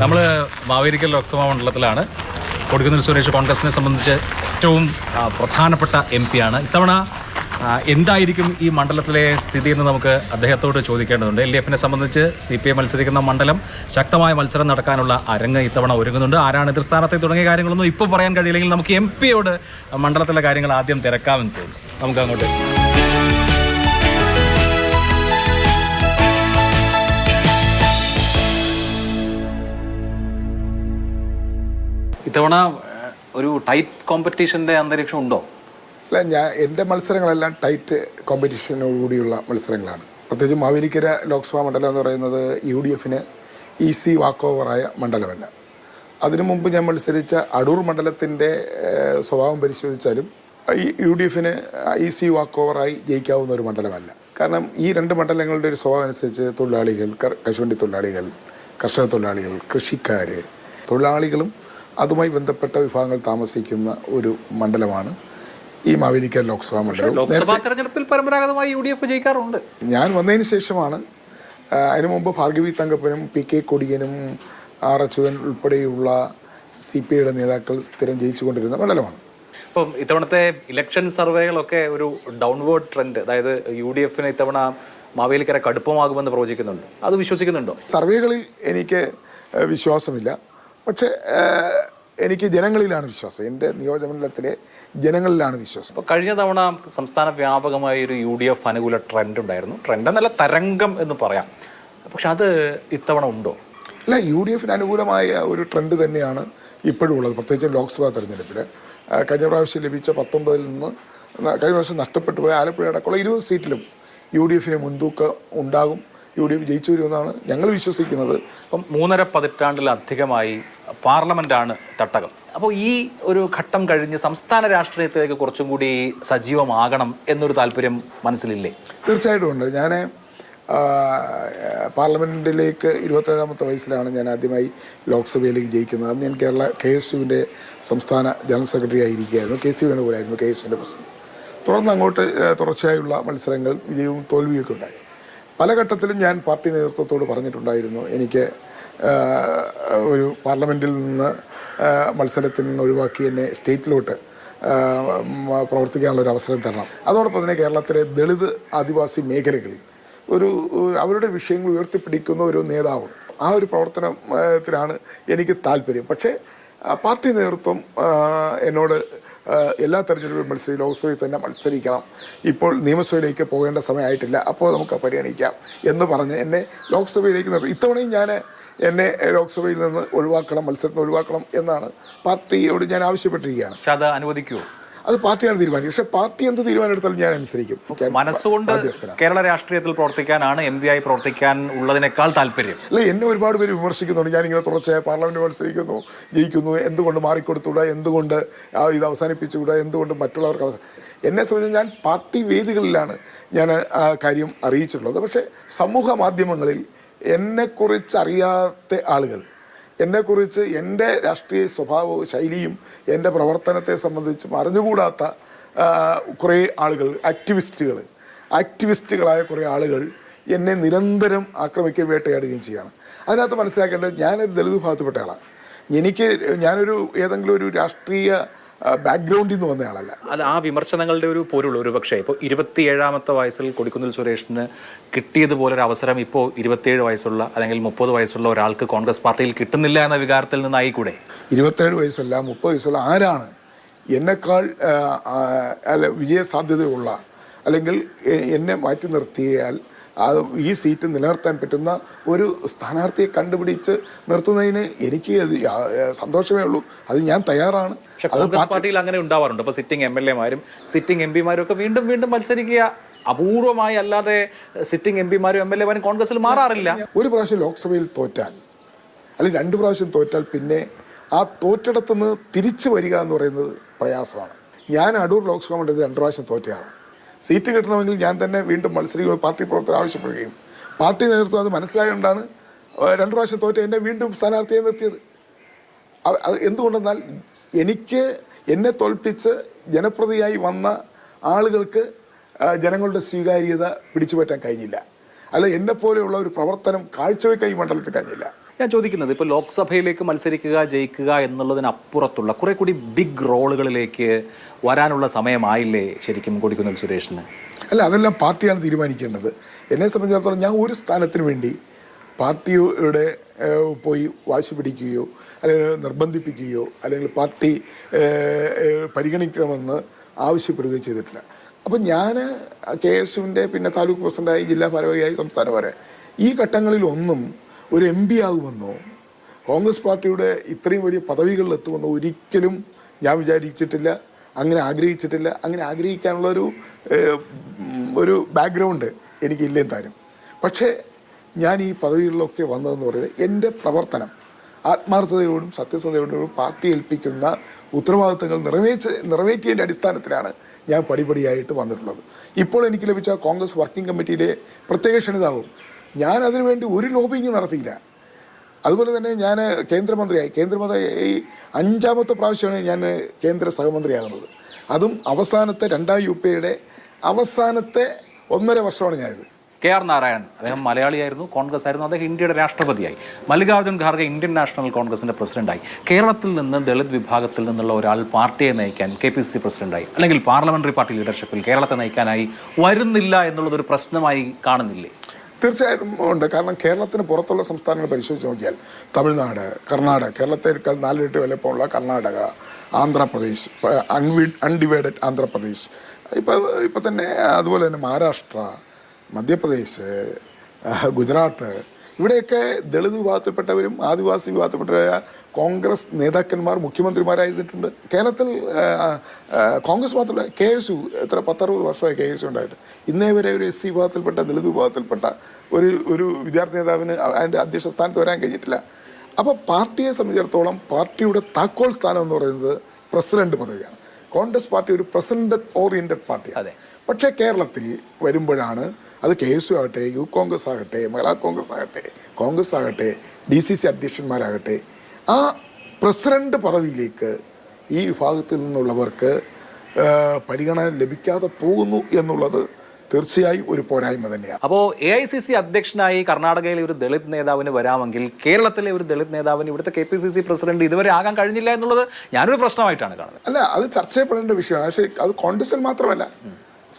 നമ്മൾ മാവേലിക്കൽ ലോക്സഭാ മണ്ഡലത്തിലാണ്. കൊടിക്കുന്നിൽ സുരേഷ് കോൺഗ്രസിനെ സംബന്ധിച്ച് ഏറ്റവും പ്രധാനപ്പെട്ട MP ആണ്. ഇത്തവണ എന്തായിരിക്കും ഈ മണ്ഡലത്തിലെ സ്ഥിതി എന്ന് നമുക്ക് അദ്ദേഹത്തോട് ചോദിക്കേണ്ടതുണ്ട്. LDFനെ സംബന്ധിച്ച് CPI മത്സരിക്കുന്ന മണ്ഡലം ശക്തമായ മത്സരം നടക്കാനുള്ള അരങ്ങ് ഇത്തവണ ഒരുങ്ങുന്നുണ്ട്. ആരാണ് എതിർ സ്ഥാനത്തെ തുടങ്ങിയ കാര്യങ്ങളൊന്നും ഇപ്പോൾ പറയാൻ കഴിയില്ലെങ്കിൽ നമുക്ക് MP-യോട് മണ്ഡലത്തിലെ കാര്യങ്ങൾ ആദ്യം തിരക്കാമെന്ന് തോന്നുന്നു. നമുക്ക് അങ്ങോട്ട് ഇത്തവണ ഒരു ടൈറ്റ് കോമ്പറ്റീഷൻ്റെ അന്തരീക്ഷം ഉണ്ടോ? അല്ല, എൻ്റെ മത്സരങ്ങളെല്ലാം ടൈറ്റ് കോമ്പറ്റീഷനോടുകൂടിയുള്ള മത്സരങ്ങളാണ്. പ്രത്യേകിച്ച് മാവേലിക്കര ലോക്സഭാ മണ്ഡലം എന്ന് പറയുന്നത് UDFന് ഈസി വാക്ക് ഓവറായ മണ്ഡലമല്ല. അതിനു മുമ്പ് ഞാൻ മത്സരിച്ച അടൂർ മണ്ഡലത്തിൻ്റെ സ്വഭാവം പരിശോധിച്ചാലും ഈ UDFന് ഈസി വാക്ക് ഓവറായി ജയിക്കാവുന്ന ഒരു മണ്ഡലമല്ല. കാരണം ഈ രണ്ട് മണ്ഡലങ്ങളുടെ ഒരു സ്വഭാവം അനുസരിച്ച് തൊഴിലാളികൾ, കശുവണ്ടി തൊഴിലാളികൾ, കർഷക തൊഴിലാളികൾ, കൃഷിക്കാർ, തൊഴിലാളികളും അതുമായി ബന്ധപ്പെട്ട വിഭാഗങ്ങൾ താമസിക്കുന്ന ഒരു മണ്ഡലമാണ് ഈ മാവേലിക്കര ലോക്സഭാ മണ്ഡലം. തെരഞ്ഞെടുപ്പിൽ പരമ്പരാഗതമായി UDF ജയിക്കാറുണ്ട്. ഞാൻ വന്നതിന് ശേഷമാണ്. അതിനു മുമ്പ് ഭാർഗവി തങ്കപ്പനും PK കൊടിയനും R അച്യുതൻ ഉൾപ്പെടെയുള്ള CPIയുടെ നേതാക്കൾ സ്ഥിരം ജയിച്ചുകൊണ്ടിരുന്ന മണ്ഡലമാണ്. ഇപ്പം ഇത്തവണത്തെ ഇലക്ഷൻ സർവേകളൊക്കെ ഒരു ഡൗൺവേർഡ് ട്രെൻഡ്, അതായത് UDFന് ഇത്തവണ മാവേലിക്കര കടുപ്പമാകുമെന്ന് പ്രവചിക്കുന്നുണ്ട്. അത് വിശ്വസിക്കുന്നുണ്ടോ? സർവേകളിൽ എനിക്ക് വിശ്വാസമില്ല. പക്ഷേ എനിക്ക് ജനങ്ങളിലാണ് വിശ്വാസം. എൻ്റെ നിയോജകമണ്ഡലത്തിലെ ജനങ്ങളിലാണ് വിശ്വാസം. അപ്പോൾ കഴിഞ്ഞ തവണ സംസ്ഥാന വ്യാപകമായ ഒരു UDF അനുകൂല ട്രെൻഡ് ഉണ്ടായിരുന്നു. ട്രെൻഡ് എന്നല്ല, തരംഗം എന്ന് പറയാം. പക്ഷെ അത് ഇത്തവണ ഉണ്ടോ? അല്ല, UDFന് അനുകൂലമായ ഒരു ട്രെൻഡ് തന്നെയാണ് ഇപ്പോഴും ഉള്ളത്. പ്രത്യേകിച്ച് ലോക്സഭാ തെരഞ്ഞെടുപ്പിൽ കഴിഞ്ഞ പ്രാവശ്യം ലഭിച്ച 19-ൽ നിന്ന് കഴിഞ്ഞ പ്രാവശ്യം നഷ്ടപ്പെട്ടു പോയ ആലപ്പുഴ അടക്കമുള്ള 20 സീറ്റിലും UDFന് മുൻതൂക്കം ഉണ്ടാകും. UDF ജയിച്ചു വരുമെന്നാണ് ഞങ്ങൾ വിശ്വസിക്കുന്നത്. ഇപ്പം 3.5 പതിറ്റാണ്ടിലധികമായി പാർലമെൻറ്റാണ് തട്ടകം. അപ്പോൾ ഈ ഒരു ഘട്ടം കഴിഞ്ഞ് സംസ്ഥാന രാഷ്ട്രീയത്തിലേക്ക് കുറച്ചും കൂടി സജീവമാകണം എന്നൊരു താല്പര്യം മനസ്സിലില്ലേ? തീർച്ചയായിട്ടും ഉണ്ട്. ഞാൻ പാർലമെൻറ്റിലേക്ക് 27-ാമത്തെ വയസ്സിലാണ് ഞാൻ ആദ്യമായി ലോക്സഭയിലേക്ക് ജയിക്കുന്നത്. അന്ന് ഞാൻ KSUവിൻ്റെ സംസ്ഥാന ജനറൽ സെക്രട്ടറി ആയിരിക്കുകയായിരുന്നു. KC വേണുപോലായിരുന്നു KSUവിൻ്റെ പ്രസിഡന്റ്. തുടർന്ന് അങ്ങോട്ട് തുടർച്ചയായുള്ള മത്സരങ്ങൾ വിജയവും തോൽവിയൊക്കെ ഉണ്ടായി. പല ഘട്ടത്തിലും ഞാൻ പാർട്ടി നേതൃത്വത്തോട് പറഞ്ഞിട്ടുണ്ടായിരുന്നു, എനിക്ക് ഒരു പാർലമെൻറ്റിൽ നിന്ന് മത്സരത്തിൽ നിന്ന് ഒഴിവാക്കി എന്നെ സ്റ്റേറ്റിലോട്ട് പ്രവർത്തിക്കാനുള്ളൊരു അവസരം തരണം. അതോടൊപ്പം തന്നെ കേരളത്തിലെ ദളിത് ആദിവാസി മേഖലകളിൽ അവരുടെ വിഷയങ്ങൾ ഉയർത്തിപ്പിടിക്കുന്ന ഒരു നേതാവ്, ആ ഒരു പ്രവർത്തനത്തിലാണ് എനിക്ക് താല്പര്യം. പക്ഷേ പാർട്ടി നേതൃത്വം എന്നോട് എല്ലാ തെരഞ്ഞെടുപ്പിലും ലോക്സഭയിൽ തന്നെ മത്സരിക്കണം, ഇപ്പോൾ നിയമസഭയിലേക്ക് പോകേണ്ട സമയമായിട്ടില്ല, അപ്പോൾ നമുക്ക് പരിഗണിക്കാം എന്ന് പറഞ്ഞ് എന്നെ ലോക്സഭയിലേക്ക് നിർത്തി. ഇത്തവണയും എന്നെ ലോക്സഭയിൽ നിന്ന് ഒഴിവാക്കണം, മത്സരത്തിന് ഒഴിവാക്കണം എന്നാണ് പാർട്ടിയോട് ഞാൻ ആവശ്യപ്പെട്ടിരിക്കുകയാണ്. പക്ഷെ അത് അനുവദിക്കുമോ? അത് പാർട്ടിയാണ് തീരുമാനിക്കും. പക്ഷേ പാർട്ടി എന്ത് തീരുമാനം എടുത്താലും ഞാൻ അനുസരിക്കും. മനസ്സുകൊണ്ട് കേരള രാഷ്ട്രീയത്തിൽ പ്രവർത്തിക്കാനാണ് MP ആയി പ്രവർത്തിക്കാൻ ഉള്ളതിനേക്കാൾ താല്പര്യം. അല്ല, എന്നെ ഒരുപാട് പേര് വിമർശിക്കുന്നുണ്ട്. ഞാനിങ്ങനെ തുടർച്ചയായി പാർലമെൻറ്റ് മത്സരിക്കുന്നു, ജയിക്കുന്നു, എന്തുകൊണ്ട് മാറിക്കൊടുത്തുകൂടാ, എന്തുകൊണ്ട് ഇത് അവസാനിപ്പിച്ചുകൂടാ, എന്തുകൊണ്ട് മറ്റുള്ളവർക്ക് എന്നെ സംബന്ധിച്ച് ഞാൻ പാർട്ടി വേദികളിലാണ് ഞാൻ ആ കാര്യം അറിയിച്ചിട്ടുള്ളത്. പക്ഷേ സമൂഹ മാധ്യമങ്ങളിൽ എന്നെക്കുറിച്ച് അറിയാത്ത ആളുകൾ, എന്നെക്കുറിച്ച് എൻ്റെ രാഷ്ട്രീയ സ്വഭാവവും ശൈലിയും എൻ്റെ പ്രവർത്തനത്തെ സംബന്ധിച്ചും അറിഞ്ഞുകൂടാത്ത കുറേ ആളുകൾ, ആക്ടിവിസ്റ്റുകളായ കുറേ ആളുകൾ എന്നെ നിരന്തരം ആക്രമിക്കുകയും വേട്ടയാടുകയും ചെയ്യുകയാണ്. അതിനകത്ത് മനസ്സിലാക്കേണ്ടത്, ഞാനൊരു ദളിത് വിഭാഗത്തിൽപ്പെട്ട ആളാണ്. ഞാനൊരു ഏതെങ്കിലും ഒരു രാഷ്ട്രീയ ബാക്ക്ഗ്രൗണ്ടിൽ നിന്ന് വന്നയാളല്ല. അത് ആ വിമർശനങ്ങളുടെ ഒരു പൊരുൾ ഒരു പക്ഷേ ഇപ്പോൾ 27-ാമത്തെ വയസ്സിൽ കൊടിക്കുന്നിൽ സുരേഷിന് കിട്ടിയതുപോലൊരു അവസരം ഇപ്പോൾ 27 വയസ്സുള്ള അല്ലെങ്കിൽ 30 വയസ്സുള്ള ഒരാൾക്ക് കോൺഗ്രസ് പാർട്ടിയിൽ കിട്ടുന്നില്ല എന്ന വികാരത്തിൽ നിന്നായിക്കൂടെ? 27 വയസ്സല്ല, 30 വയസ്സുള്ള ആരാണ് എന്നെക്കാൾ വിജയസാധ്യതയുള്ള, അല്ലെങ്കിൽ എന്നെ മാറ്റി നിർത്തിയാൽ ഈ സീറ്റ് നിലനിർത്താൻ പറ്റുന്ന ഒരു സ്ഥാനാർത്ഥിയെ കണ്ടുപിടിച്ച് നിർത്തുന്നതിന് എനിക്ക് സന്തോഷമേ ഉള്ളൂ. അത് ഞാൻ തയ്യാറാണ്. കോൺഗ്രസ് പാർട്ടിയിൽ അങ്ങനെ ഉണ്ടാവാറുണ്ട്. ഇപ്പോൾ സിറ്റിംഗ് MLA-മാരും സിറ്റിംഗ് MP-മാരും ഒക്കെ വീണ്ടും വീണ്ടും മത്സരിക്കുക അപൂർവമായി, അല്ലാതെ സിറ്റിംഗ് MP-മാരും MLA-മാരും കോൺഗ്രസിൽ മാറാറില്ല. ഒരു പ്രാവശ്യം ലോക്സഭയിൽ തോറ്റാൽ, അല്ലെങ്കിൽ 2 പ്രാവശ്യം തോറ്റാൽ, പിന്നെ ആ തോറ്റിടത്തുനിന്ന് തിരിച്ചു വരിക എന്ന് പറയുന്നത് പ്രയാസമാണ്. ഞാൻ അടൂർ ലോക്സഭാ മണ്ഡലത്തിൽ 2 പ്രാവശ്യം തോറ്റയാണ്. സീറ്റ് കിട്ടണമെങ്കിൽ ഞാൻ തന്നെ വീണ്ടും മത്സരിക്കുകയും പാർട്ടി പ്രവർത്തകർ ആവശ്യപ്പെടുകയും പാർട്ടി നേതൃത്വം അത് മനസ്സിലായതുകൊണ്ടാണ് 2 പ്രാവശ്യം തോറ്റ എന്നെ വീണ്ടും സ്ഥാനാർത്ഥിയെ നിർത്തിയത്. അത് എന്തുകൊണ്ടെന്നാൽ എന്നെ തോൽപ്പിച്ച് ജനപ്രതിയായി വന്ന ആളുകൾക്ക് ജനങ്ങളുടെ സ്വീകാര്യത പിടിച്ചു പറ്റാൻ കഴിഞ്ഞില്ല. അല്ല, എന്നെപ്പോലെയുള്ള ഒരു പ്രവർത്തനം കാഴ്ചവെക്കാൻ ഈ മണ്ഡലത്തിൽ കഴിഞ്ഞില്ല. ഞാൻ ചോദിക്കുന്നത് ഇപ്പോൾ ലോക്സഭയിലേക്ക് മത്സരിക്കുക ജയിക്കുക എന്നുള്ളതിനപ്പുറത്തുള്ള കുറെ കൂടി ബിഗ് റോളുകളിലേക്ക് വരാനുള്ള സമയമായില്ലേ ശരിക്കും കൊടിക്കുന്നിൽ സുരേഷിന്? അല്ല, അതെല്ലാം പാർട്ടിയാണ് തീരുമാനിക്കേണ്ടത്. എന്നെ സംബന്ധിച്ചിടത്തോളം ഞാൻ ഒരു സ്ഥാനത്തിന് വേണ്ടി പാർട്ടിയുടെ പോയി വാശി പിടിക്കുകയോ അല്ലെങ്കിൽ നിർബന്ധിപ്പിക്കുകയോ അല്ലെങ്കിൽ പാർട്ടി പരിഗണിക്കണമെന്ന് ആവശ്യപ്പെടുകയോ ചെയ്തിട്ടില്ല. അപ്പം ഞാൻ KSUവിൻ്റെ പിന്നെ താലൂക്ക് പ്രസിഡൻ്റായി ജില്ലാ ഭാരവാഹിയായി സംസ്ഥാന വരെ ഈ ഘട്ടങ്ങളിലൊന്നും ഒരു MP ആകുമെന്നോ കോൺഗ്രസ് പാർട്ടിയുടെ ഇത്രയും വലിയ പദവികളിൽ എത്തുമെന്നോ ഒരിക്കലും ഞാൻ വിചാരിച്ചിട്ടില്ല, അങ്ങനെ ആഗ്രഹിച്ചിട്ടില്ല. അങ്ങനെ ആഗ്രഹിക്കാനുള്ള ഒരു ബാക്ക്ഗ്രൗണ്ട് എനിക്കില്ലേം താനും. പക്ഷേ ഞാൻ ഈ പദവികളിലൊക്കെ വന്നതെന്ന് പറയുന്നത് എൻ്റെ പ്രവർത്തനം ആത്മാർത്ഥതയോടും സത്യസന്ധതയോടും പാർട്ടി ഏൽപ്പിക്കുന്ന ഉത്തരവാദിത്തങ്ങൾ നിറവേറ്റിയതിൻ്റെ അടിസ്ഥാനത്തിലാണ് ഞാൻ പടിപടിയായിട്ട് വന്നിട്ടുള്ളത്. ഇപ്പോൾ എനിക്ക് ലഭിച്ച കോൺഗ്രസ് വർക്കിംഗ് കമ്മിറ്റിയിലെ പ്രത്യേക ക്ഷണിതാവും ഞാൻ അതിനുവേണ്ടി ഒരു ലോബിങ് നടത്തിയില്ല. അതുപോലെ തന്നെ ഞാൻ കേന്ദ്രമന്ത്രി 5ാമത്തെ പ്രാവശ്യമാണ് ഞാൻ കേന്ദ്ര സഹമന്ത്രിയാകുന്നത്. അതും അവസാനത്തെ 2ാം UPAയുടെ അവസാനത്തെ 1.5 വർഷമാണ് ഞാനിത്. KR നാരായൺ, അദ്ദേഹം മലയാളിയായിരുന്നു, കോൺഗ്രസ് ആയിരുന്നു, അദ്ദേഹം ഇന്ത്യയുടെ രാഷ്ട്രപതിയായി. മല്ലികാർജ്ജുൻ ഖാർഗെ ഇന്ത്യൻ നാഷണൽ കോൺഗ്രസിന്റെ പ്രസിഡന്റായി. കേരളത്തിൽ നിന്ന് ദളിത് വിഭാഗത്തിൽ നിന്നുള്ള ഒരാൾ പാർട്ടിയെ നയിക്കാൻ KPCC പ്രസിഡന്റായി അല്ലെങ്കിൽ പാർലമെന്ററി പാർട്ടി ലീഡർഷിപ്പിൽ കേരളത്തെ നയിക്കാനായി വരുന്നില്ല എന്നുള്ളതൊരു പ്രശ്നമായി കാണുന്നില്ലേ? തീർച്ചയായിട്ടും ഉണ്ട്. കാരണം കേരളത്തിന് പുറത്തുള്ള സംസ്ഥാനങ്ങൾ പരിശോധിച്ച് നോക്കിയാൽ തമിഴ്നാട്, കർണാടക, കേരളത്തേക്കാൾ 4 ഇരട്ടി വലിപ്പമുള്ള കർണാടക, ആന്ധ്രാപ്രദേശ്, അൺഡിവൈഡഡ് ആന്ധ്രാപ്രദേശ്, ഇപ്പം തന്നെ അതുപോലെ തന്നെ മഹാരാഷ്ട്ര, മധ്യപ്രദേശ്, ഗുജറാത്ത്, ഇവിടെയൊക്കെ ദളിത് വിഭാഗത്തിൽപ്പെട്ടവരും ആദിവാസി വിഭാഗത്തിൽപ്പെട്ട കോൺഗ്രസ് നേതാക്കന്മാർ മുഖ്യമന്ത്രിമാരായിരുന്നിട്ടുണ്ട്. കേരളത്തിൽ കോൺഗ്രസ് മാത്രമല്ല KSU എത്ര 10-60 വർഷമായി KSU ഉണ്ടായിട്ട് ഇന്നേ വരെ ഒരു SC വിഭാഗത്തിൽപ്പെട്ട ദളിത് വിഭാഗത്തിൽപ്പെട്ട ഒരു വിദ്യാർത്ഥി നേതാവിന് അതിൻ്റെ അധ്യക്ഷ സ്ഥാനത്ത് വരാൻ കഴിഞ്ഞിട്ടില്ല. അപ്പോൾ പാർട്ടിയെ സംബന്ധിച്ചിടത്തോളം പാർട്ടിയുടെ താക്കോൽ സ്ഥാനം എന്ന് പറയുന്നത് പ്രസിഡന്റ് പദവിയാണ്. കോൺഗ്രസ് പാർട്ടി ഒരു പ്രസിഡന്റ് ഓറിയന്റഡ് പാർട്ടിയാണ്. പക്ഷേ കേരളത്തിൽ വരുമ്പോഴാണ് അത് KSU ആകട്ടെ, യൂത്ത് കോൺഗ്രസ് ആകട്ടെ, മഹിളാ കോൺഗ്രസ് ആകട്ടെ, കോൺഗ്രസ് ആകട്ടെ, DCC അധ്യക്ഷന്മാരാകട്ടെ, ആ പ്രസിഡന്റ് പദവിയിലേക്ക് ഈ വിഭാഗത്തിൽ നിന്നുള്ളവർക്ക് പരിഗണന ലഭിക്കാതെ പോകുന്നു എന്നുള്ളത് തീർച്ചയായും ഒരു പോരായ്മ തന്നെയാണ്. അപ്പോൾ AICC അധ്യക്ഷനായി കർണാടകയിലെ ഒരു ദളിത് നേതാവിന് വരാമെങ്കിൽ കേരളത്തിലെ ഒരു ദളിത് നേതാവിന് ഇവിടുത്തെ KPCC പ്രസിഡന്റ് ഇതുവരെ ആകാൻ കഴിഞ്ഞില്ല എന്നുള്ളത് ഞാനൊരു പ്രശ്നമായിട്ടാണ് കാണുന്നത്. അല്ല, അത് ചർച്ച ചെയ്യപ്പെടേണ്ട വിഷയമാണ്. പക്ഷേ അത് കോൺഗ്രസിൽ മാത്രമല്ല,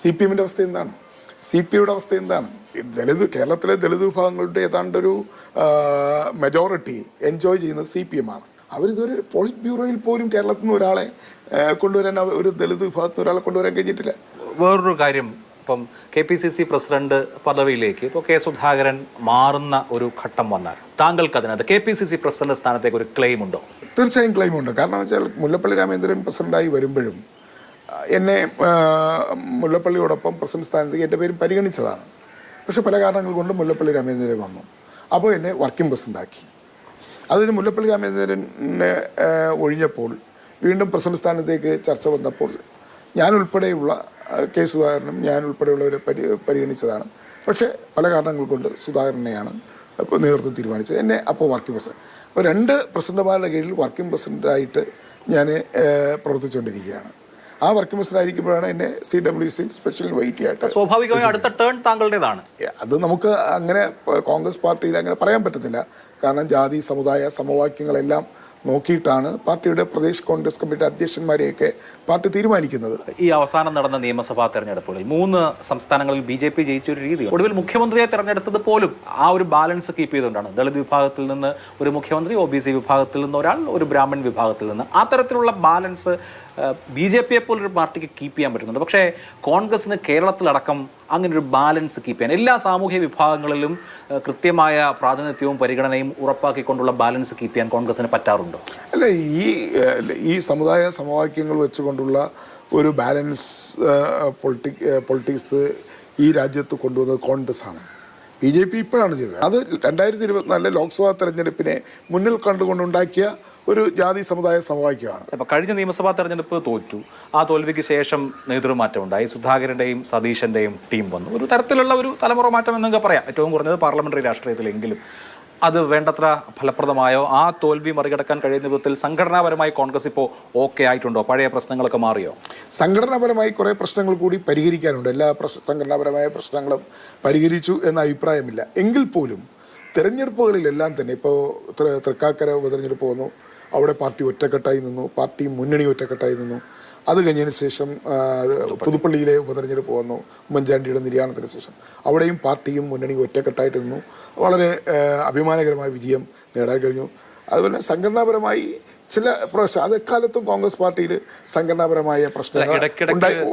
CPMന്റെ അവസ്ഥ എന്താണ്, CPയുടെ അവസ്ഥ എന്താണ്? കേരളത്തിലെ ദളിത് വിഭാഗങ്ങളുടെ ഏതാണ്ടൊരു മെജോറിറ്റി എൻജോയ് ചെയ്യുന്നത് CPM ആണ്. അവരിതൊരു പോളിറ്റ് ബ്യൂറോയിൽ പോലും കേരളത്തിൽ നിന്ന് ഒരാളെ കൊണ്ടുവരാൻ, ഒരു ദളിത് വിഭാഗത്തിൽ ഒരാളെ കൊണ്ടുവരാൻ കഴിഞ്ഞിട്ടില്ല. വേറൊരു കാര്യം, ഇപ്പം KPCC പ്രസിഡന്റ് പദവിയിലേക്ക് ഇപ്പോൾ K. സുധാകരൻ മാറുന്ന ഒരു ഘട്ടം വന്നാൽ താങ്കൾക്ക് അതിനകത്ത് KPCC പ്രസിഡന്റ് സ്ഥാനത്തേക്ക് ഒരു ക്ലെയിം ഉണ്ടോ? തീർച്ചയായും ക്ലെയിം ഉണ്ട്. കാരണം വെച്ചാൽ മുല്ലപ്പള്ളി രാമചന്ദ്രൻ പ്രസിഡന്റായി വരുമ്പോഴും എന്നെ മുല്ലപ്പള്ളിയോടൊപ്പം പ്രസിഡന്റ് സ്ഥാനത്തേക്ക് എൻ്റെ പേരും പരിഗണിച്ചതാണ്. പക്ഷെ പല കാരണങ്ങൾ കൊണ്ട് മുല്ലപ്പള്ളി രാമചന്ദ്രൻ വന്നു. അപ്പോൾ എന്നെ വർക്കിംഗ് പ്രസിഡന്റാക്കി. അതിന് മുല്ലപ്പള്ളി രാമചന്ദ്രനെ ഒഴിഞ്ഞപ്പോൾ വീണ്ടും പ്രസിഡന്റ് സ്ഥാനത്തേക്ക് ചർച്ച വന്നപ്പോൾ ഞാൻ ഉൾപ്പെടെയുള്ള K. സുധാകരനും ഞാൻ ഉൾപ്പെടെയുള്ളവരെ പരിഗണിച്ചതാണ്. പക്ഷേ പല കാരണങ്ങൾ കൊണ്ട് സുധാകരനെയാണ് നേതൃത്വം തീരുമാനിച്ചത്. എന്നെ അപ്പോൾ വർക്കിംഗ് പ്രസിഡന്റ്. അപ്പോൾ 2 പ്രസിഡന്റുമാരുടെ കീഴിൽ വർക്കിംഗ് പ്രസിഡന്റായിട്ട് ഞാൻ പ്രവർത്തിച്ചുകൊണ്ടിരിക്കുകയാണ്. ആ വർക്കിംഗ് പ്രസിഡന്റ് ആയിരിക്കുമ്പോഴാണ് എന്നെ CWC സ്പെഷ്യൽ വെയിറ്റ് ആയിട്ട്. സ്വാഭാവികമായി അടുത്ത ടേൺ താങ്കളുടേതാണ്. അത് നമുക്ക് അങ്ങനെ കോൺഗ്രസ് പാർട്ടിയിൽ അങ്ങനെ പറയാൻ പറ്റത്തില്ല. കാരണം ജാതി സമുദായ സമവാക്യങ്ങളെല്ലാം നോക്കിയിട്ടാണ് പാർട്ടിയുടെ പ്രദേശ് കോൺഗ്രസ് കമ്മിറ്റി അധ്യക്ഷന്മാരെയൊക്കെ പാർട്ടി തീരുമാനിക്കുന്നത്. ഈ അവസാനം നടന്ന നിയമസഭാ തെരഞ്ഞെടുപ്പുകളിൽ 3 സംസ്ഥാനങ്ങളിൽ BJP ജയിച്ച ഒരു രീതി, ഒടുവിൽ മുഖ്യമന്ത്രിയെ തെരഞ്ഞെടുത്തത് പോലും ആ ഒരു ബാലൻസ് കീപ്പ് ചെയ്തുകൊണ്ടാണ്. ദളിത് വിഭാഗത്തിൽ നിന്ന് ഒരു മുഖ്യമന്ത്രി, OBC വിഭാഗത്തിൽ നിന്ന് ഒരാൾ, ഒരു ബ്രാഹ്മൺ വിഭാഗത്തിൽ നിന്ന്, ആ തരത്തിലുള്ള ബാലൻസ് BJPയെ പോലൊരു പാർട്ടിക്ക് കീപ്പ് ചെയ്യാൻ പറ്റുന്നുണ്ട്. പക്ഷേ കോൺഗ്രസിന് കേരളത്തിലടക്കം അങ്ങനെ ഒരു ബാലൻസ് കീപ്പ് ചെയ്യാൻ എല്ലാ സാമൂഹ്യ വിഭാഗങ്ങളിലും കൃത്യമായ പ്രാതിനിധ്യവും പരിഗണനയും ഉറപ്പാക്കിക്കൊണ്ടുള്ള ബാലൻസ് കീപ്പ് ചെയ്യാൻ കോൺഗ്രസിന് പറ്റാറുണ്ടോ? അല്ല, ഈ സമുദായ സമവാക്യങ്ങൾ വെച്ചുകൊണ്ടുള്ള ഒരു ബാലൻസ് പൊളിറ്റിക്സ് ഈ രാജ്യത്ത് കൊണ്ടുവന്നത് കോൺഗ്രസ് ആണ്. BJP ഇപ്പോഴാണ് ചെയ്തത്. അത് 2024 ലോക്സഭാ തെരഞ്ഞെടുപ്പിനെ മുന്നിൽ കണ്ടുകൊണ്ടുണ്ടാക്കിയ ഒരു ജാതി സമുദായ സമവാക്യമാണ്. അപ്പോൾ കഴിഞ്ഞ നിയമസഭാ തെരഞ്ഞെടുപ്പ് തോറ്റു. ആ തോൽവിക്ക് ശേഷം നേതൃമാറ്റം ഉണ്ടായി. സുധാകരൻ്റെയും സതീശൻ്റെയും ടീം വന്നു. ഒരു തരത്തിലുള്ള ഒരു തലമുറ മാറ്റം എന്നൊക്കെ പറയാം, ഏറ്റവും കുറഞ്ഞത് പാർലമെന്ററി രാഷ്ട്രീയത്തിലെങ്കിലും. അത് വേണ്ടത്ര ഫലപ്രദമായോ? ആ തോൽവി മറികടക്കാൻ കഴിയുന്ന വിധത്തിൽ സംഘടനാപരമായി കോൺഗ്രസ് ഇപ്പോൾ ഓക്കെ ആയിട്ടുണ്ടോ? പഴയ പ്രശ്നങ്ങളൊക്കെ മാറിയോ? സംഘടനാപരമായി കുറേ പ്രശ്നങ്ങൾ കൂടി പരിഹരിക്കാനുണ്ട്. എല്ലാ സംഘടനാപരമായ പ്രശ്നങ്ങളും പരിഹരിച്ചു എന്ന അഭിപ്രായമില്ല. എങ്കിൽ പോലും തെരഞ്ഞെടുപ്പുകളിലെല്ലാം തന്നെ ഇപ്പോൾ തൃക്കാക്കര ഉപതെരഞ്ഞെടുപ്പ് വന്നു, അവിടെ പാർട്ടി ഒറ്റക്കെട്ടായി നിന്നു, പാർട്ടി മുന്നണി ഒറ്റക്കെട്ടായി നിന്നു. അത് കഴിഞ്ഞതിന് ശേഷം പുതുപ്പള്ളിയിലെ ഉപതെരഞ്ഞെടുപ്പ് വന്നു, ഉമ്മൻചാണ്ടിയുടെ നിര്യാണത്തിന് ശേഷം. അവിടെയും പാർട്ടിയും മുന്നണിയും ഒറ്റക്കെട്ടായിട്ട് നിന്നു. വളരെ അഭിമാനകരമായ വിജയം നേടാൻ കഴിഞ്ഞു. അതുപോലെ സംഘടനാപരമായി ചില പ്രശ്നം, അത് എക്കാലത്തും കോൺഗ്രസ് പാർട്ടിയിൽ സംഘടനാപരമായ പ്രശ്നങ്ങൾ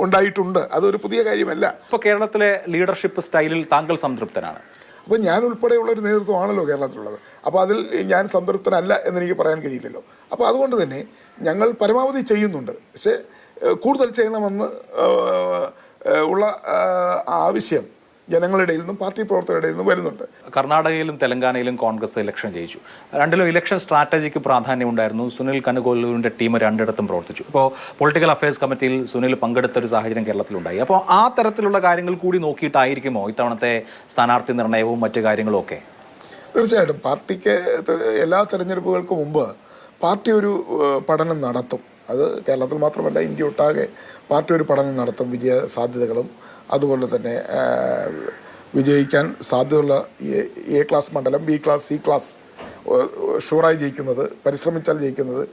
ഉണ്ടായിട്ടുണ്ട്. അതൊരു പുതിയ കാര്യമല്ല. ഇപ്പോൾ കേരളത്തിലെ ലീഡർഷിപ്പ് സ്റ്റൈലിൽ താങ്കൾ സംതൃപ്തനാണ്? അപ്പോൾ ഞാൻ ഉൾപ്പെടെയുള്ള ഒരു നേതൃത്വമാണല്ലോ കേരളത്തിലുള്ളത്. അപ്പോൾ അതിൽ ഞാൻ സംതൃപ്തനല്ല എന്നെനിക്ക് പറയാൻ കഴിയില്ലല്ലോ. അപ്പോൾ അതുകൊണ്ട് തന്നെ ഞങ്ങൾ പരമാവധി ചെയ്യുന്നുണ്ട്. പക്ഷേ കൂടുതൽ ചെയ്യണമെന്ന് ഉള്ള ആവശ്യം ജനങ്ങളുടെ ഇടയിൽ നിന്നും പാർട്ടി പ്രവർത്തകരുടെ ഇടയിൽ നിന്നും വരുന്നുണ്ട്. കർണാടകയിലും തെലങ്കാനയിലും കോൺഗ്രസ് ഇലക്ഷൻ ജയിച്ചു. രണ്ടിലും ഇലക്ഷൻ സ്ട്രാറ്റജിക്ക് പ്രാധാന്യം ഉണ്ടായിരുന്നു. സുനിൽ കനുകോലുവിൻ്റെ ടീം രണ്ടിടത്തും പ്രവർത്തിച്ചു. ഇപ്പോൾ പൊളിറ്റിക്കൽ അഫയേഴ്സ് കമ്മിറ്റിയിൽ സുനിൽ പങ്കെടുത്ത ഒരു സാഹചര്യം കേരളത്തിലുണ്ടായി. അപ്പോൾ ആ തരത്തിലുള്ള കാര്യങ്ങൾ കൂടി നോക്കിയിട്ടായിരിക്കുമോ ഇത്തവണത്തെ സ്ഥാനാർത്ഥി നിർണയവും മറ്റു കാര്യങ്ങളും ഒക്കെ? തീർച്ചയായിട്ടും പാർട്ടിക്ക് എല്ലാ തെരഞ്ഞെടുപ്പുകൾക്ക് മുമ്പ് പാർട്ടി ഒരു പഠനം നടത്തും. അത് കേരളത്തിൽ മാത്രമല്ല, ഇന്ത്യ ഒട്ടാകെ പാർട്ടി ഒരു പഠനം നടത്തും. വിജയ സാധ്യതകളും അതുപോലെ തന്നെ വിജയിക്കാൻ സാധ്യതയുള്ള എ ക്ലാസ് മണ്ഡലം, ബി ക്ലാസ്, സി ക്ലാസ് ഷുവറായി ജയിക്കുന്നത്, പരിശ്രമിച്ചാൽ ജയിക്കുന്നത്,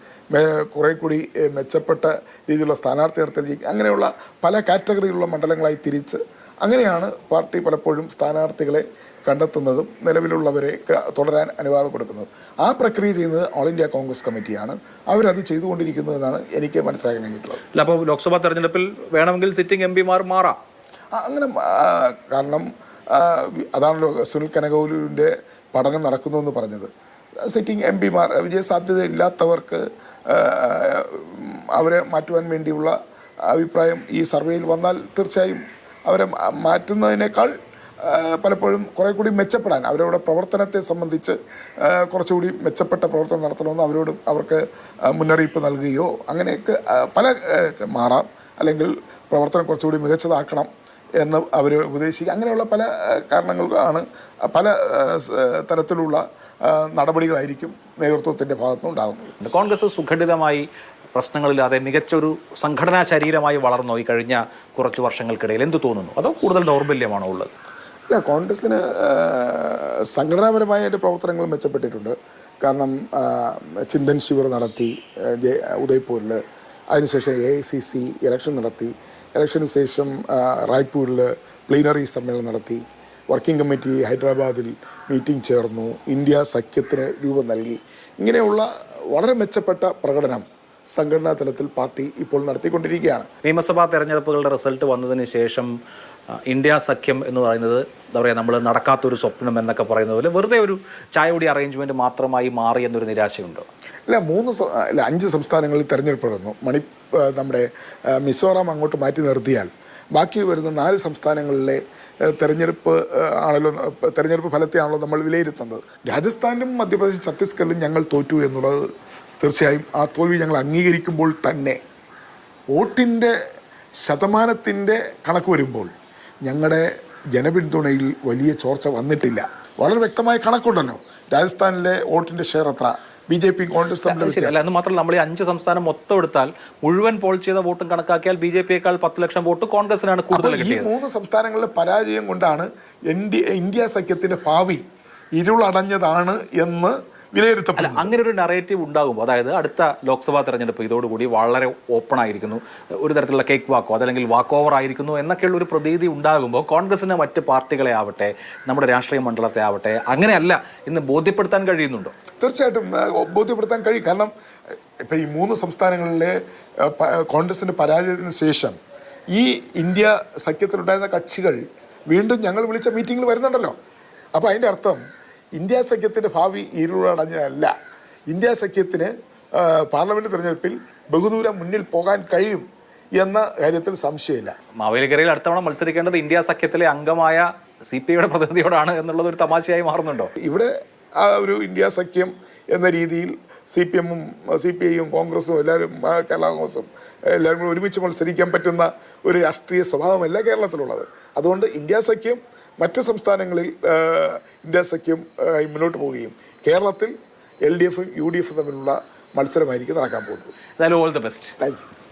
കുറേ കൂടി മെച്ചപ്പെട്ട രീതിയിലുള്ള സ്ഥാനാർത്ഥി നിർത്തൽ ജയിക്കുക, അങ്ങനെയുള്ള പല കാറ്റഗറിയിലുള്ള മണ്ഡലങ്ങളായി തിരിച്ച് അങ്ങനെയാണ് പാർട്ടി പലപ്പോഴും സ്ഥാനാർത്ഥികളെ കണ്ടെത്തുന്നതും നിലവിലുള്ളവരെ തുടരാൻ അനുവാദം കൊടുക്കുന്നത്. ആ പ്രക്രിയ ചെയ്യുന്നത് ഓൾ ഇന്ത്യ കോൺഗ്രസ് കമ്മിറ്റിയാണ്. അവരത് ചെയ്തുകൊണ്ടിരിക്കുന്നതെന്നാണ് എനിക്ക് മനസ്സിലാക്കാൻ കഴിഞ്ഞിട്ടുള്ളത്. അപ്പോൾ ലോക്സഭാ തെരഞ്ഞെടുപ്പിൽ വേണമെങ്കിൽ സിറ്റിംഗ് എം പിമാർ മാറാം അങ്ങനെ. കാരണം അതാണല്ലോ സുനിൽ കനകോലുവിൻ്റെ പഠനം നടക്കുന്നു എന്ന് പറഞ്ഞത്. സിറ്റിംഗ് എം പിമാർ വിജയസാധ്യത ഇല്ലാത്തവർക്ക് അവരെ മാറ്റുവാൻ വേണ്ടിയുള്ള അഭിപ്രായം ഈ സർവേയിൽ വന്നാൽ തീർച്ചയായും അവരെ മാറ്റുന്നതിനേക്കാൾ പലപ്പോഴും കുറേ കൂടി മെച്ചപ്പെടാൻ, അവരുടെ പ്രവർത്തനത്തെ സംബന്ധിച്ച് കുറച്ചുകൂടി മെച്ചപ്പെട്ട പ്രവർത്തനം നടത്തണമെന്ന് അവർക്ക് മുന്നറിയിപ്പ് നൽകുകയോ അങ്ങനെയൊക്കെ പല മാറാം, അല്ലെങ്കിൽ പ്രവർത്തനം കുറച്ചുകൂടി മികച്ചതാക്കണം എന്ന് അവർ ഉപദേശിക്കുക, അങ്ങനെയുള്ള പല കാരണങ്ങളാണ്, പല തരത്തിലുള്ള നടപടികളായിരിക്കും നേതൃത്വത്തിൻ്റെ ഭാഗത്തുനിന്ന് ഉണ്ടാകുന്നത്. കോൺഗ്രസ് സുഘടിതമായി പ്രശ്നങ്ങളില്ലാതെ മികച്ചൊരു സംഘടനാ ശരീരമായി വളർന്നോ ഈ കഴിഞ്ഞ കുറച്ച് വർഷങ്ങൾക്കിടയിൽ? എന്ത് തോന്നുന്നു? അതോ കൂടുതൽ ദൗർബല്യമാണോ ഉള്ളത്? ഇല്ല, കോൺഗ്രസ്സിന് സംഘടനാപരമായ അതിൻ്റെ പ്രവർത്തനങ്ങൾ മെച്ചപ്പെട്ടിട്ടുണ്ട്. കാരണം ചിന്തൻ ശിവിർ നടത്തി ഉദയ്പൂരിൽ, അതിനുശേഷം AICC ഇലക്ഷൻ നടത്തി, ഇലക്ഷന് ശേഷം റായ്പൂരിൽ പ്ലീനറി സമ്മേളനം നടത്തി, വർക്കിംഗ് കമ്മിറ്റി ഹൈദരാബാദിൽ മീറ്റിംഗ് ചേർന്നു, ഇന്ത്യ സഖ്യത്തിന് രൂപം നൽകി. ഇങ്ങനെയുള്ള വളരെ മെച്ചപ്പെട്ട പ്രകടനം സംഘടനാ തലത്തിൽ പാർട്ടി ഇപ്പോൾ നടത്തിക്കൊണ്ടിരിക്കുകയാണ്. നിയമസഭാ തെരഞ്ഞെടുപ്പുകളുടെ റിസൾട്ട് വന്നതിന് ശേഷം ഇന്ത്യ സഖ്യം എന്ന് പറയുന്നത് എന്താ പറയുക, നമ്മൾ നടക്കാത്തൊരു സ്വപ്നം എന്നൊക്കെ പറയുന്നത് പോലെ വെറുതെ ഒരു ചായകുടി അറേഞ്ച്മെൻറ്റ് മാത്രമായി മാറി എന്നൊരു നിരാശയുണ്ടോ? ഇല്ല, 5 സംസ്ഥാനങ്ങളിൽ തെരഞ്ഞെടുപ്പ് നമ്മുടെ മിസോറാം അങ്ങോട്ട് മാറ്റി നിർത്തിയാൽ ബാക്കി വരുന്ന 4 സംസ്ഥാനങ്ങളിലെ തെരഞ്ഞെടുപ്പ് ഫലത്തെയാണല്ലോ നമ്മൾ വിലയിരുത്തുന്നത്. രാജസ്ഥാനിലും മധ്യപ്രദേശ്, ഛത്തീസ്ഗഡിലും ഞങ്ങൾ തോറ്റു എന്നുള്ളത് തീർച്ചയായും ആ തോൽവി ഞങ്ങൾ അംഗീകരിക്കുമ്പോൾ തന്നെ വോട്ടിൻ്റെ ശതമാനത്തിൻ്റെ കണക്ക് വരുമ്പോൾ ഞങ്ങളുടെ ജനപിന്തുണയിൽ വലിയ ചോർച്ച വന്നിട്ടില്ല. വളരെ വ്യക്തമായ കണക്കുണ്ടല്ലോ. രാജസ്ഥാനിലെ വോട്ടിൻ്റെ ഷെയർ എത്ര, BJP കോൺഗ്രസ് തമ്മിൽ വ്യത്യാസം. എന്ന് മാത്രമല്ല, നമ്മൾ ഈ 5 സംസ്ഥാനം മൊത്തം എടുത്താൽ മുഴുവൻ പോൾ ചെയ്ത വോട്ടും കണക്കാക്കിയാൽ BJPയേക്കാൾ 10 ലക്ഷം വോട്ട് കോൺഗ്രസിനാണ് കൂടുതൽ കിട്ടിയത്. ഈ 3 സംസ്ഥാനങ്ങളിലെ പരാജയം കൊണ്ടാണ് ഇന്ത്യ സഖ്യത്തിന്റെ ഭാവി ഇരുളടഞ്ഞതാണ് എന്ന് വിലയിരുത്തപ്പെടുന്നത്. അങ്ങനെ ഒരു നറേറ്റീവ് ഉണ്ടാകുമ്പോൾ, അതായത് അടുത്ത ലോക്സഭാ തെരഞ്ഞെടുപ്പ് ഇതോടുകൂടി വളരെ ഓപ്പൺ ആയിരിക്കുന്നു, ഒരു തരത്തിലുള്ള കേക്ക് വാക്കോ അതല്ലെങ്കിൽ വാക്ക് ഓവർ ആയിരിക്കുന്നു എന്നൊക്കെയുള്ള ഒരു പ്രതീതി ഉണ്ടാകുമ്പോൾ കോൺഗ്രസിന് മറ്റ് പാർട്ടികളെ ആവട്ടെ, നമ്മുടെ രാഷ്ട്രീയ മണ്ഡലത്തെ ആവട്ടെ, അങ്ങനെയല്ല ഇന്ന് ബോധ്യപ്പെടുത്താൻ കഴിയുന്നുണ്ടോ? തീർച്ചയായിട്ടും ബോധ്യപ്പെടുത്താൻ കഴിയും. കാരണം ഇപ്പം ഈ 3 സംസ്ഥാനങ്ങളിലെ കോൺഗ്രസിൻ്റെ പരാജയത്തിന് ശേഷം ഈ ഇന്ത്യ സഖ്യത്തിലുണ്ടായിരുന്ന കക്ഷികൾ വീണ്ടും ഞങ്ങൾ വിളിച്ച മീറ്റിങ്ങിൽ വരുന്നുണ്ടല്ലോ. അപ്പോൾ അതിൻ്റെ അർത്ഥം ഇന്ത്യ സഖ്യത്തിൻ്റെ ഭാവി ഇരുളടഞ്ഞതല്ല. ഇന്ത്യ സഖ്യത്തിന് പാർലമെൻറ്റ് തിരഞ്ഞെടുപ്പിൽ ബഹുദൂരം മുന്നിൽ പോകാൻ കഴിയും എന്ന കാര്യത്തിൽ സംശയമില്ല. മാവേലിക്കരയിൽ അടുത്തവണ മത്സരിക്കേണ്ടത് ഇന്ത്യ സഖ്യത്തിലെ അംഗമായ CPIയുടെ പ്രതിനിധിയോടാണ് എന്നുള്ളത് ഒരു തമാശയായി മാറുന്നുണ്ടോ? ഇവിടെ ആ ഒരു ഇന്ത്യ സഖ്യം എന്ന രീതിയിൽ CPM-ഉം CPI-യും കോൺഗ്രസും എല്ലാവരും, കേരള കോൺഗ്രസും എല്ലാവരും കൂടി ഒരുമിച്ച് മത്സരിക്കാൻ പറ്റുന്ന ഒരു രാഷ്ട്രീയ സ്വഭാവമല്ല കേരളത്തിലുള്ളത്. അതുകൊണ്ട് ഇന്ത്യ സഖ്യം മറ്റ് സംസ്ഥാനങ്ങളിൽ ഇന്ത്യ സഖ്യം മുന്നോട്ട് പോവുകയും കേരളത്തിൽ LDF-ഉം UDF-ഉം തമ്മിലുള്ള മത്സരമായിരിക്കും നടക്കാൻ പോകുന്നത്. All the best. Thank you.